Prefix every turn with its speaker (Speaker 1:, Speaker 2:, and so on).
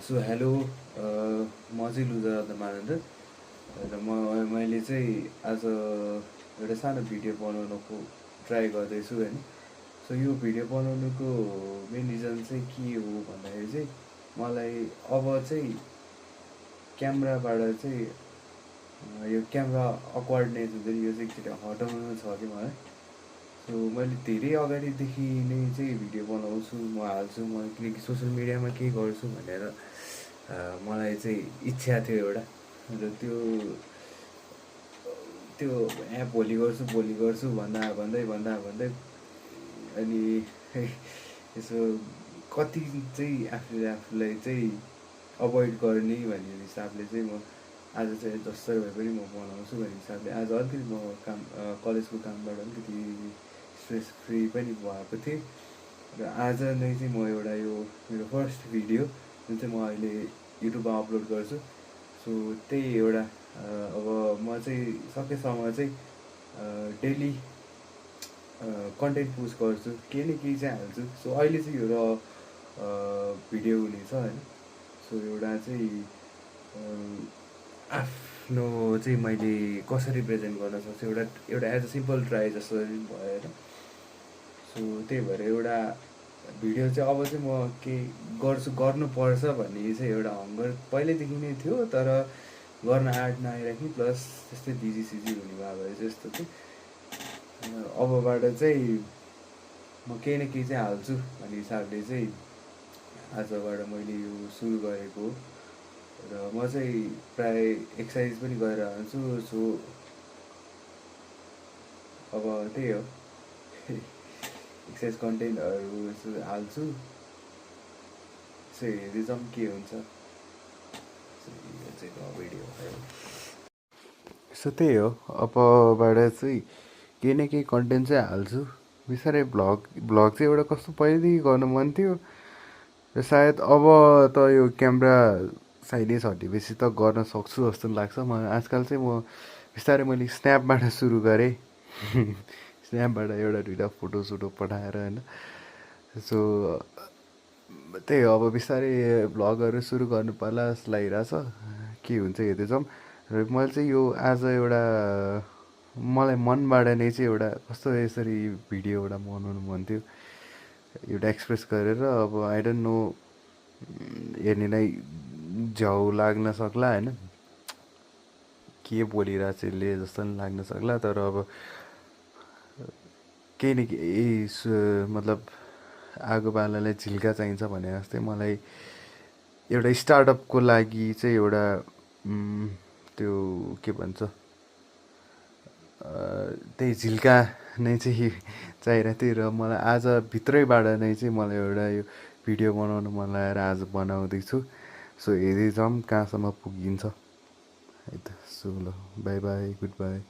Speaker 1: So hello म चाहिँ loser मानन्द र मैले चाहिँ आज एउटा सानो भिडियो बनाउनुको ट्राई गर्दैछु होइन। सो यो भिडियो बनाउनुको मेन रिजन चाहिँ के हो भन्दाखेरि चाहिँ मलाई अब चाहिँ क्यामेराबाट चाहिँ यो क्यामेरा अक्वर्डनेस हुन्छ नि, यो चाहिँ एकचोटि हटाउनु छ कि मलाई। सो मैले धेरै अगाडिदेखि नै चाहिँ भिडियो बनाउँछु, म हाल्छु, म किनकि सोसियल मिडियामा केही गर्छु भनेर मलाई चाहिँ इच्छा थियो एउटा। र त्यो त्यो भोलि गर्छु भन्दा अनि यसो कति चाहिँ आफूलाई चाहिँ अभोइड गर्ने भन्ने हिसाबले चाहिँ म आज चाहिँ जसरी भए पनि म बनाउँछु भन्ने हिसाबले आज अलिकति म कलेजको कामबाट अलिकति स्ट्रेस फ्री पनि भएको थिएँ। र आज नै चाहिँ म एउटा यो मेरो फर्स्ट भिडियो जुन चाहिँ म अहिले युट्युबमा अपलोड गर्छु। सो त्यही एउटा अब म चाहिँ सकेसम्म चाहिँ डेली कन्टेन्ट पोस्ट गर्छु, केही न केही चाहिँ हाल्छु। सो अहिले चाहिँ यो भिडियो हुनेछ होइन। सो एउटा चाहिँ आफ्नो चाहिँ मैले कसरी प्रेजेन्ट गर्न सक्छु एउटा एज अ सिम्पल ट्राई जस्तो भयो होइन। सो त्यही भएर एउटा भिडियो चाहिँ अब चाहिँ म के गर्नुपर्छ भन्ने चाहिँ एउटा हङ्गर पहिल्यैदेखि नै थियो, तर गर्न आँट नआइराखेँ, प्लस त्यस्तै बिजी हुने भए जस्तो चाहिँ अबबाट चाहिँ म केही न केही चाहिँ हाल्छु भन्ने हिसाबले चाहिँ आजबाट मैले यो सुरु गरेको हो। र म चाहिँ प्राय एक्सर्साइज पनि गरिरहन्छु। सो अब त्यही हो एक्सर्साइज कन्टेन्टहरू यसो हाल्छु, यसो हेर्दै जाउँ के हुन्छ। सो त्यही हो, अबबाट चाहिँ केही न केही कन्टेन्ट चाहिँ हाल्छु बिस्तारै। भ्लग चाहिँ एउटा कस्तो पहिल्यैदेखि गर्नु मन थियो र सायद अब त यो क्यामेरा साइलेन्स हटेपछि त गर्न सक्छु जस्तो लाग्छ। आजकल चाहिँ म बिस्तारै मैले स्न्यापबाट सुरु गरेँ स्न्यापबाट एउटा दुइटा फोटोसोटो पठाएर होइन। सो त्यही हो, अब बिस्तारै भ्लगहरू सुरु गर्नु पर्ला जस्तो लागिरहेछ, के हुन्छ हेर्दै जाउँ। र मैले चाहिँ यो आज एउटा मलाई मनबाट नै चाहिँ एउटा कस्तो यसरी भिडियो एउटा बनाउनु मन थियो, एउटा एक्सप्रेस गरेर। अब आई डोन्ट नो हेर्नेलाई झ्याउ लाग्न सक्ला होइन, के बोलिरहेको छ यसले जस्तो पनि लाग्न सक्ला, तर अब केही न केही मतलब आगो बाल्नलाई झिल्का चाहिन्छ भने जस्तै मलाई एउटा स्टार्टअपको लागि चाहिँ एउटा त्यो के भन्छ त्यही झिल्का नै चाहिँ चाहिरहेको थियो। र मलाई आज भित्रैबाट नै चाहिँ मलाई एउटा यो भिडियो बनाउनु मन लागेर आज बनाउँदैछु। सो हेर्दै जाउँ कहाँसम्म पुगिन्छ है त। सो ल, बाई बाई, गुड बाई।